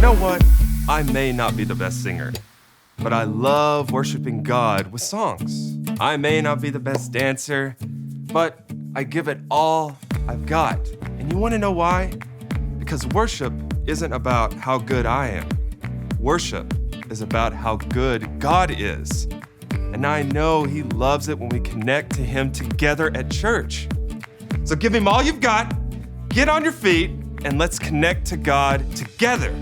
know what? I may not be the best singer, but I love worshiping God with songs. I may not be the best dancer, but I give it all I've got. And you want to know why? Because worship isn't about how good I am. Worship is about how good God is. And I know He loves it when we connect to Him together at church. So give Him all you've got, get on your feet, and let's connect to God together.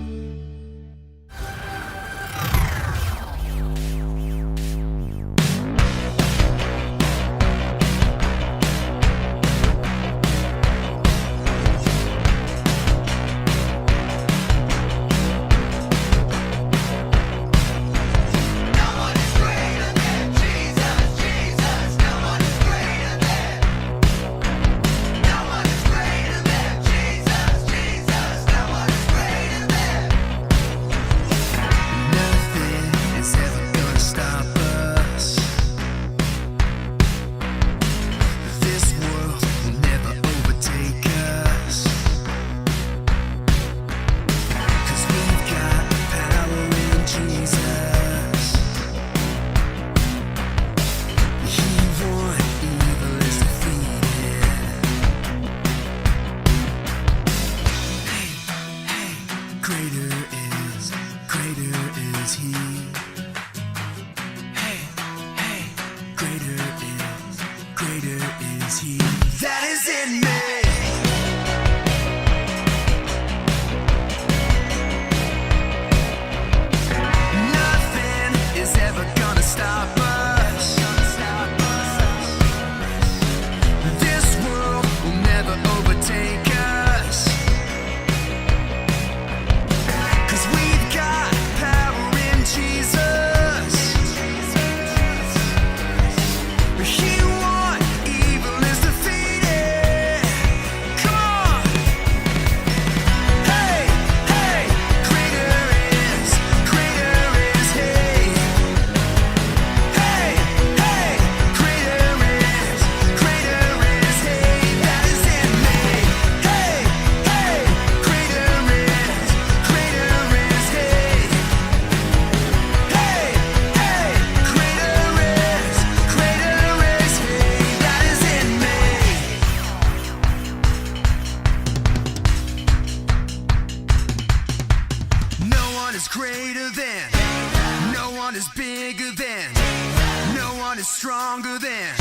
Stronger than,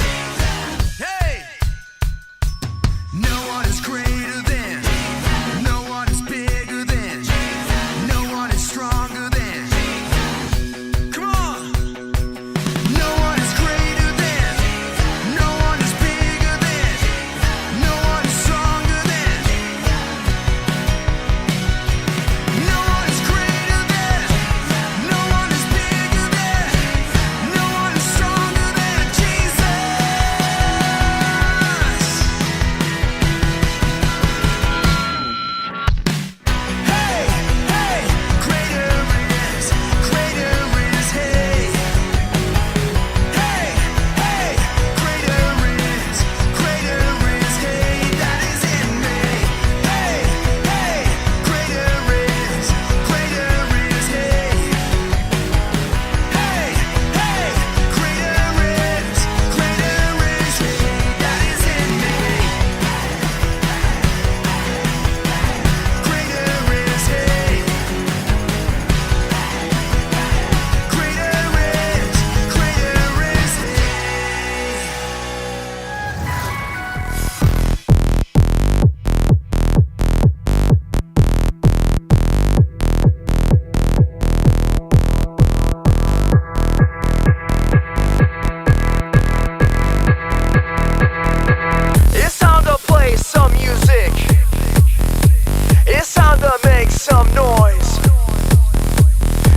hey! No one is greater than, no one is bigger than, no one is stronger than. Come on! No one is greater than, no one is bigger than, no one is stronger than. No one is greater than, no one is bigger than, no one is stronger than Jesus. Hey, hey, greater is, hey. Hey, hey, greater is, hey, that is in me. Hey, hey, greater is, hey. Hey, hey, greater is, hey, that is in me. Greater is, hey. Greater is, hey. It's time to play some music. It's time to make some noise.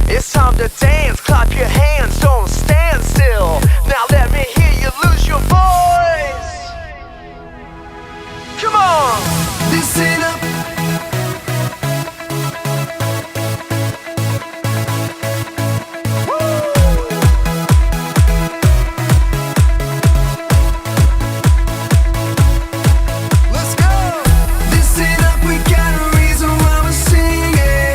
It's time to dance, clap your hands, don't stand still. Now let me hear you lose your voice. Come on! Listen up. Let's go! Listen up, we got a reason why we're singing.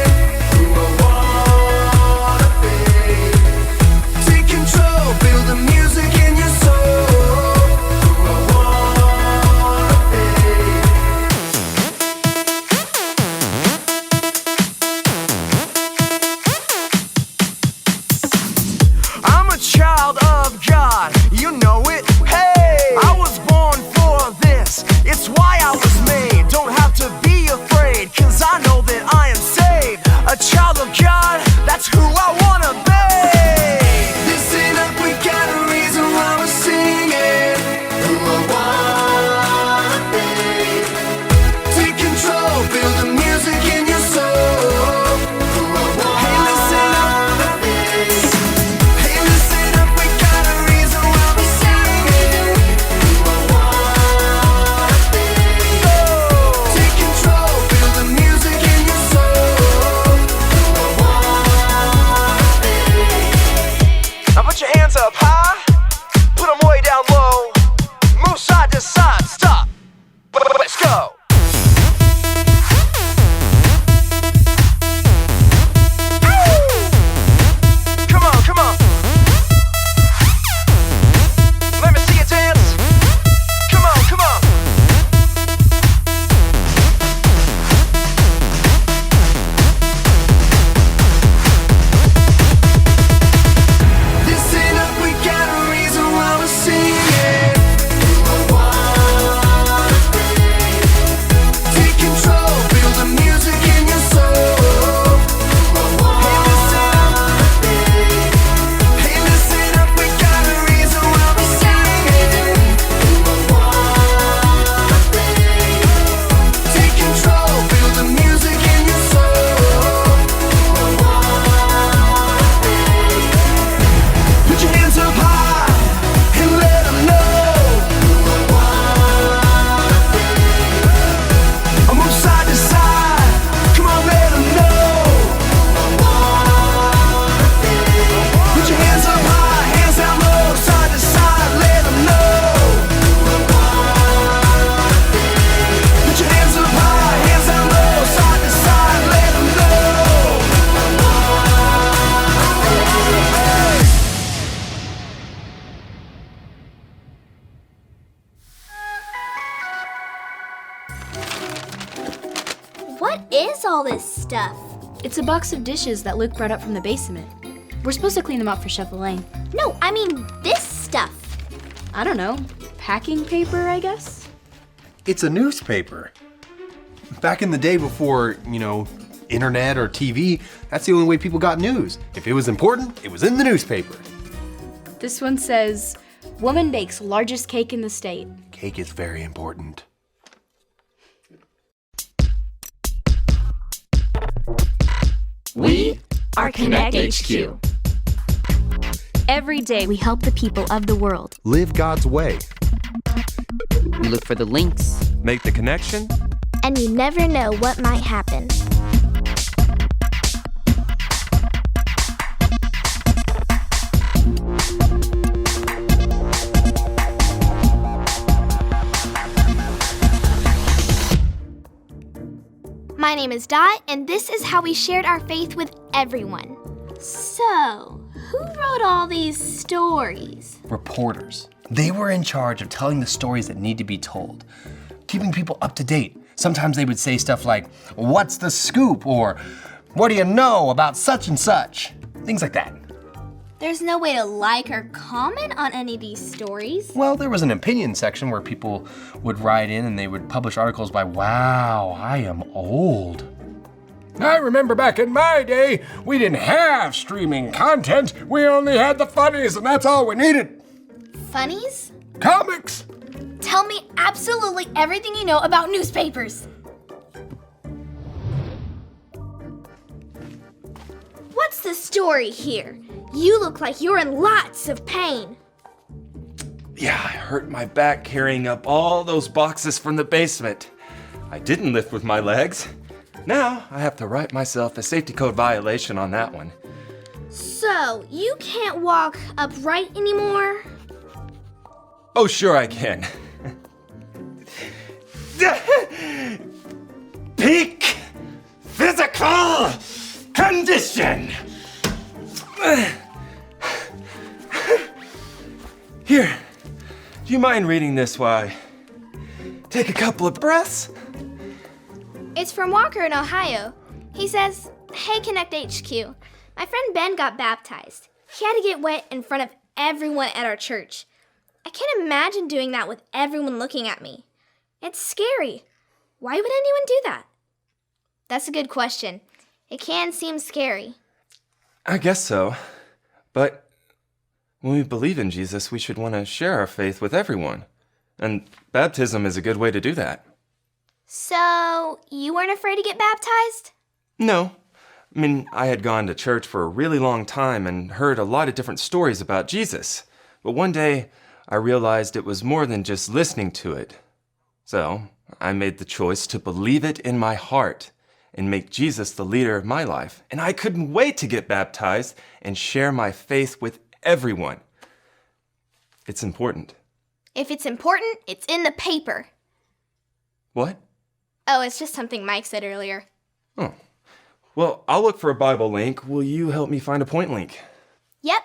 all this stuff? It's a box of dishes that Luke brought up from the basement. We're supposed to clean them up for Chef Elaine. No, I mean this stuff. I don't know. Packing paper, I guess? It's a newspaper. Back in the day before, internet or TV, that's the only way people got news. If it was important, it was in the newspaper. This one says, woman bakes largest cake in the state. Cake is very important. We are Connect HQ. Every day we help the people of the world. Live God's way. We look for the links. Make the connection. And you never know what might happen. My name is Dot, and this is how we shared our faith with everyone. So, who wrote all these stories? Reporters. They were in charge of telling the stories that need to be told, keeping people up to date. Sometimes they would say stuff like, "What's the scoop?" or "What do you know about such and such?" Things like that. There's no way to like or comment on any of these stories. Well, there was an opinion section where people would write in and they would publish articles by, "Wow, I am old. I remember back in my day, we didn't have streaming content. We only had the funnies and that's all we needed. Funnies? Comics." Tell me absolutely everything you know about newspapers. What's the story here? You look like you're in lots of pain. Yeah, I hurt my back carrying up all those boxes from the basement. I didn't lift with my legs. Now I have to write myself a safety code violation on that one. So, you can't walk upright anymore? Oh, sure I can. Peak physical condition. Here, do you mind reading this while I take a couple of breaths? It's from Walker in Ohio. He says, "Hey, Connect HQ. My friend Ben got baptized. He had to get wet in front of everyone at our church. I can't imagine doing that with everyone looking at me. It's scary. Why would anyone do that?" That's a good question. It can seem scary. I guess so. But when we believe in Jesus, we should want to share our faith with everyone. And baptism is a good way to do that. So, you weren't afraid to get baptized? No. I mean, I had gone to church for a really long time and heard a lot of different stories about Jesus. But one day, I realized it was more than just listening to it. So, I made the choice to believe it in my heart and make Jesus the leader of my life. And I couldn't wait to get baptized and share my faith with everyone. It's important. If it's important, it's in the paper. What? Oh, it's just something Mike said earlier. Oh. Well, I'll look for a Bible link. Will you help me find a point link? Yep.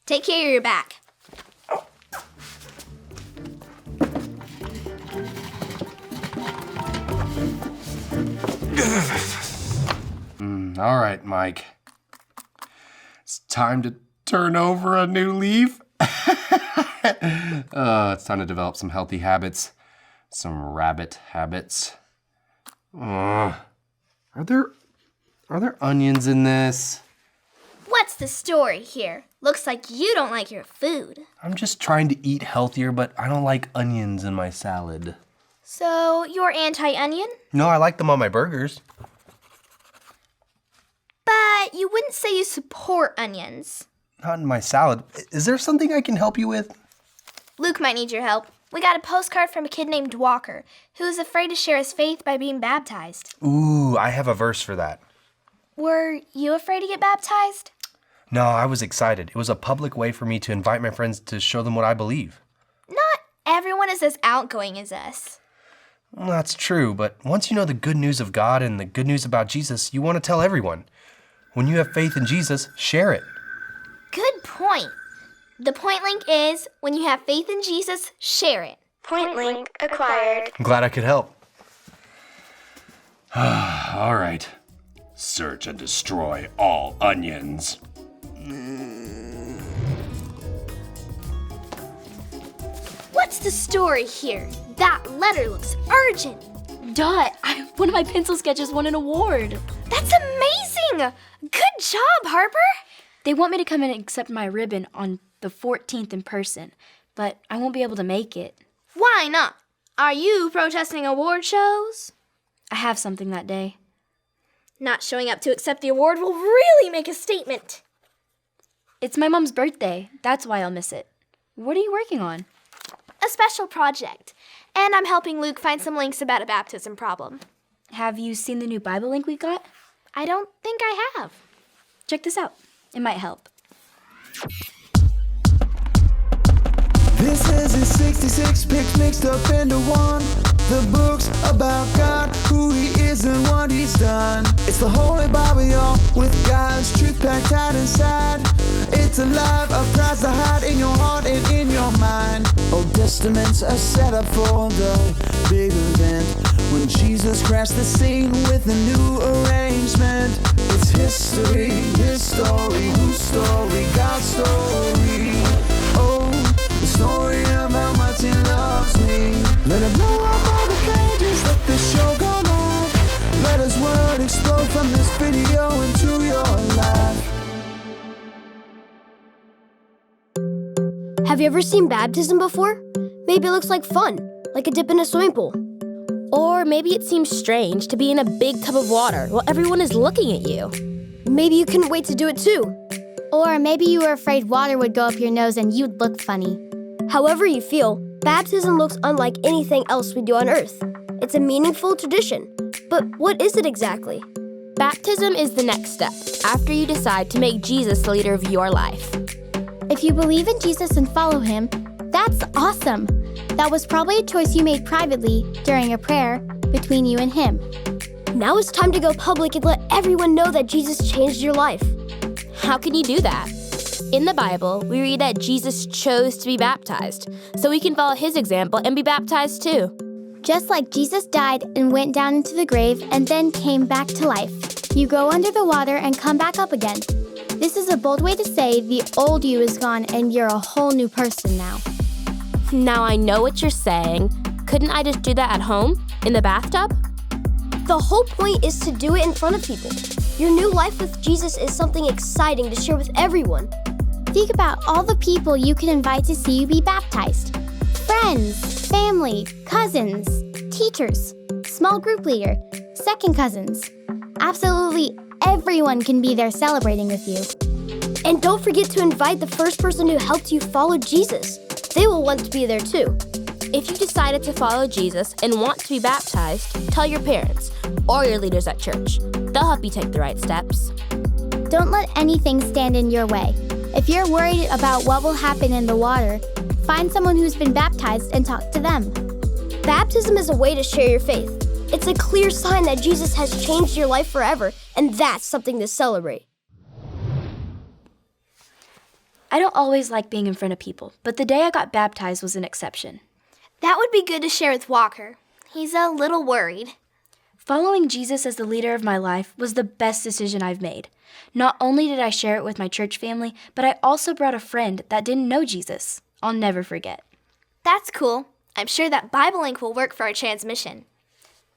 Take care of your back. All right, Mike. It's time to turn over a new leaf. It's time to develop some healthy habits. Some rabbit habits. Are there onions in this? What's the story here? Looks like you don't like your food. I'm just trying to eat healthier, but I don't like onions in my salad. So, you're anti-onion? No, I like them on my burgers. But you wouldn't say you support onions. Not in my salad. Is there something I can help you with? Luke might need your help. We got a postcard from a kid named Walker, who is afraid to share his faith by being baptized. Ooh, I have a verse for that. Were you afraid to get baptized? No, I was excited. It was a public way for me to invite my friends to show them what I believe. Not everyone is as outgoing as us. Well, that's true, but once you know the good news of God and the good news about Jesus, you want to tell everyone. When you have faith in Jesus, share it. Good point. The point link is, when you have faith in Jesus, share it. Point link acquired. I'm glad I could help. All right. Search and destroy all onions. What's the story here? That letter looks urgent. Dot, one of my pencil sketches won an award. That's amazing! Good job, Harper! They want me to come in and accept my ribbon on the 14th in person, but I won't be able to make it. Why not? Are you protesting award shows? I have something that day. Not showing up to accept the award will really make a statement. It's my mom's birthday. That's why I'll miss it. What are you working on? A special project. And I'm helping Luke find some links about a baptism problem. Have you seen the new Bible link we got? I don't think I have. Check this out. It might help. This is his 66 picks mixed up into one. The books about God, who he is and what he's done. It's the Holy Bible, y'all, with God's truth packed out inside. It's alive, a prize to hide in your heart and in your mind. Old Testaments are set up for the big event when Jesus crashed the scene with a new arrangement. It's history, his story, whose story, God's story. Oh, the story of how much he loves me. Let it blow up all the pages, let the show go live. Let his word explode from this video into your life. Have you ever seen baptism before? Maybe it looks like fun, like a dip in a swimming pool. Or maybe it seems strange to be in a big tub of water while everyone is looking at you. Maybe you couldn't wait to do it too. Or maybe you were afraid water would go up your nose and you'd look funny. However you feel, baptism looks unlike anything else we do on Earth. It's a meaningful tradition. But what is it exactly? Baptism is the next step, after you decide to make Jesus the leader of your life. If you believe in Jesus and follow him, that's awesome. That was probably a choice you made privately during a prayer between you and him. Now it's time to go public and let everyone know that Jesus changed your life. How can you do that? In the Bible, we read that Jesus chose to be baptized, so we can follow his example and be baptized too. Just like Jesus died and went down into the grave and then came back to life, you go under the water and come back up again. This is a bold way to say the old you is gone and you're a whole new person now. Now I know what you're saying. Couldn't I just do that at home, in the bathtub? The whole point is to do it in front of people. Your new life with Jesus is something exciting to share with everyone. Think about all the people you can invite to see you be baptized. Friends, family, cousins, teachers, small group leader, second cousins. Absolutely everyone can be there celebrating with you. And don't forget to invite the first person who helped you follow Jesus. They will want to be there too. If you decided to follow Jesus and want to be baptized, tell your parents or your leaders at church. They'll help you take the right steps. Don't let anything stand in your way. If you're worried about what will happen in the water, find someone who's been baptized and talk to them. Baptism is a way to share your faith. It's a clear sign that Jesus has changed your life forever, and that's something to celebrate. I don't always like being in front of people, but the day I got baptized was an exception. That would be good to share with Walker. He's a little worried. Following Jesus as the leader of my life was the best decision I've made. Not only did I share it with my church family, but I also brought a friend that didn't know Jesus. I'll never forget. That's cool. I'm sure that Bible link will work for our transmission.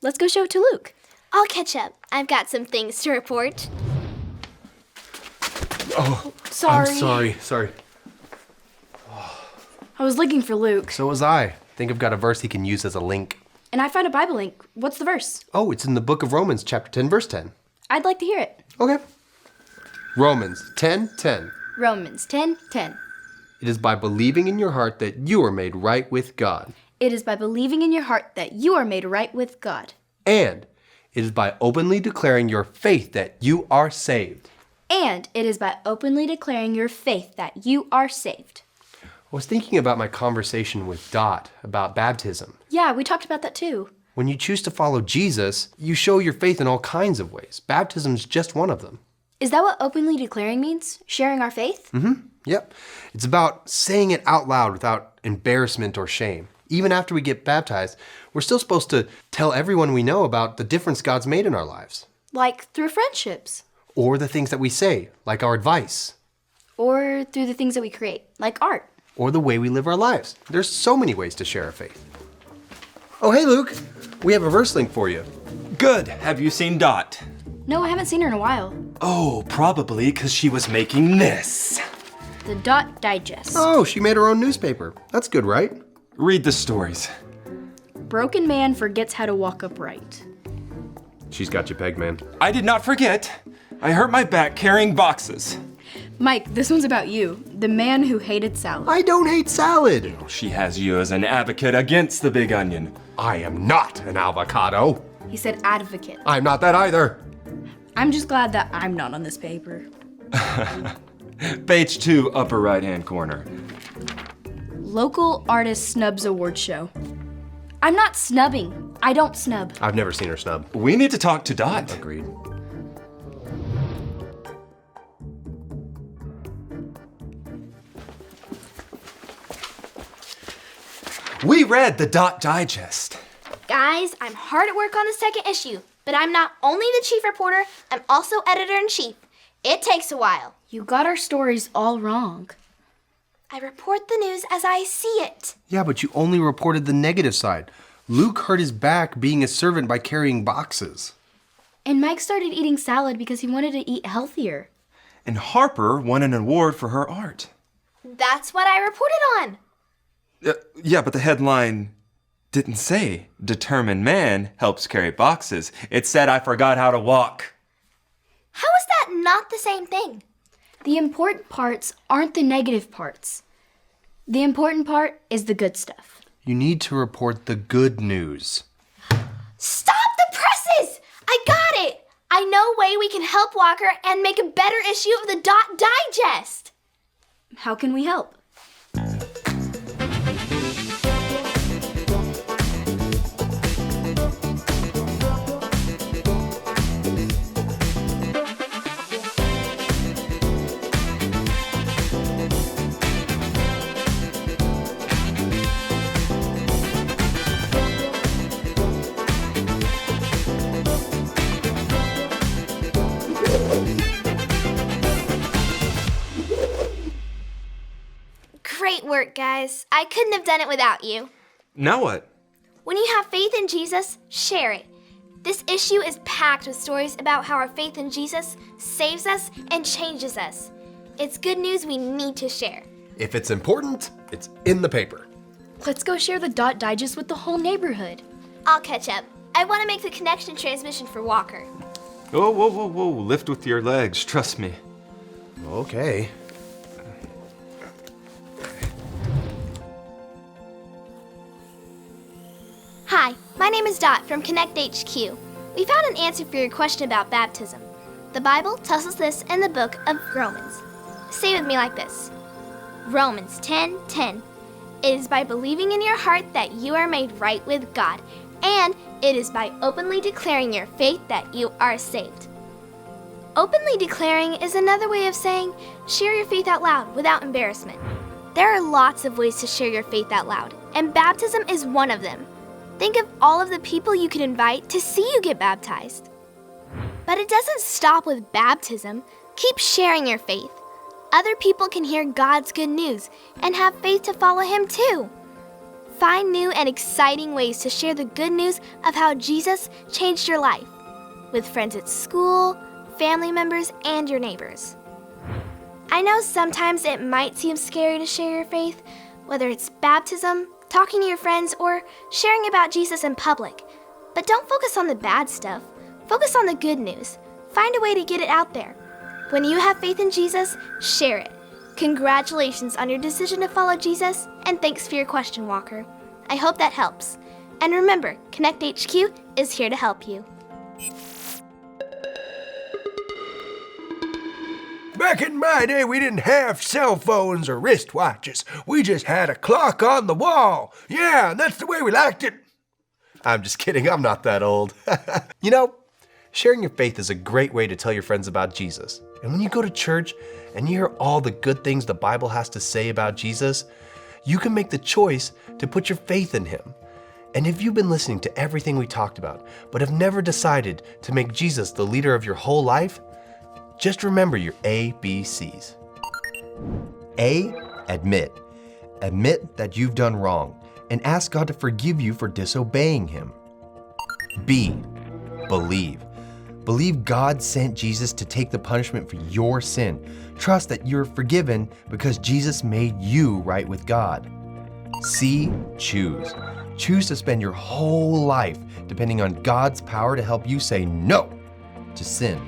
Let's go show it to Luke. I'll catch up. I've got some things to report. Oh, sorry. I'm sorry. I was looking for Luke. So was I. Think I've got a verse he can use as a link. And I found a Bible link. What's the verse? Oh, it's in the book of Romans, chapter 10, verse 10. I'd like to hear it. Okay. Romans 10:10. Romans 10:10. It is by believing in your heart that you are made right with God. It is by believing in your heart that you are made right with God. And it is by openly declaring your faith that you are saved. And it is by openly declaring your faith that you are saved. I was thinking about my conversation with Dot about baptism. Yeah, we talked about that too. When you choose to follow Jesus, you show your faith in all kinds of ways. Baptism's just one of them. Is that what openly declaring means? Sharing our faith? Yep. It's about saying it out loud without embarrassment or shame. Even after we get baptized, We're still supposed to tell everyone we know about the difference God's made in our lives. Like through friendships. Or the things that we say, like our advice. Or through the things that we create, like art. Or the way we live our lives. There's so many ways to share our faith. Oh, hey, Luke. We have a verse link for you. Good. Have you seen Dot? No, I haven't seen her in a while. Oh, probably because she was making this. The Dot Digest. Oh, she made her own newspaper. That's good, right? Read the stories. Broken man forgets how to walk upright. She's got you pegged, man. I did not forget. I hurt my back carrying boxes. Mike, this one's about you. The man who hated salad. I don't hate salad. She has you as an advocate against the big onion. I am not an avocado. He said advocate. I'm not that either. I'm just glad that I'm not on this paper. Page 2, upper right-hand corner. Local Artist Snubs Award Show. I'm not snubbing. I don't snub. I've never seen her snub. We need to talk to Dot. Agreed. We read the Dot Digest. Guys, I'm hard at work on the second issue, but I'm not only the chief reporter, I'm also editor-in-chief. It takes a while. You got our stories all wrong. I report the news as I see it. Yeah, but you only reported the negative side. Luke hurt his back being a servant by carrying boxes. And Mike started eating salad because he wanted to eat healthier. And Harper won an award for her art. That's what I reported on. Yeah, but the headline didn't say determined man helps carry boxes. It said I forgot how to walk. How is that not the same thing? The important parts aren't the negative parts. The important part is the good stuff. You need to report the good news. Stop the presses! I got it! I know a way we can help Walker and make a better issue of the Dot Digest. How can we help? Great work, guys. I couldn't have done it without you. Now what? When you have faith in Jesus, share it. This issue is packed with stories about how our faith in Jesus saves us and changes us. It's good news we need to share. If it's important, it's in the paper. Let's go share the Dot Digest with the whole neighborhood. I'll catch up. I want to make the connection transmission for Walker. Oh, whoa, whoa, whoa. Lift with your legs. Trust me. Okay. Hi, my name is Dot from Connect HQ. We found an answer for your question about baptism. The Bible tells us this in the book of Romans. Say with me like this. Romans 10:10. It is by believing in your heart that you are made right with God, and it is by openly declaring your faith that you are saved. Openly declaring is another way of saying share your faith out loud without embarrassment. There are lots of ways to share your faith out loud, and baptism is one of them. Think of all of the people you could invite to see you get baptized. But it doesn't stop with baptism. Keep sharing your faith. Other people can hear God's good news and have faith to follow Him too. Find new and exciting ways to share the good news of how Jesus changed your life with friends at school, family members, and your neighbors. I know sometimes it might seem scary to share your faith, whether it's baptism, talking to your friends, or sharing about Jesus in public. But don't focus on the bad stuff. Focus on the good news. Find a way to get it out there. When you have faith in Jesus, share it. Congratulations on your decision to follow Jesus, and thanks for your question, Walker. I hope that helps. And remember, Connect HQ is here to help you. Back in my day, we didn't have cell phones or wristwatches. We just had a clock on the wall. Yeah, and that's the way we liked it. I'm just kidding, I'm not that old. You know, sharing your faith is a great way to tell your friends about Jesus. And when you go to church and you hear all the good things the Bible has to say about Jesus, you can make the choice to put your faith in Him. And if you've been listening to everything we talked about, but have never decided to make Jesus the leader of your whole life, just remember your ABCs. A, admit. Admit that you've done wrong and ask God to forgive you for disobeying Him. B, believe. Believe God sent Jesus to take the punishment for your sin. Trust that you're forgiven because Jesus made you right with God. C, choose. Choose to spend your whole life depending on God's power to help you say no to sin.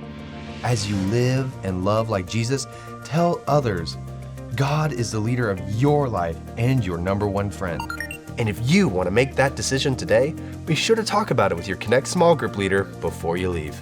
As you live and love like Jesus, tell others God is the leader of your life and your number one friend. And if you want to make that decision today, be sure to talk about it with your Connect small group leader before you leave.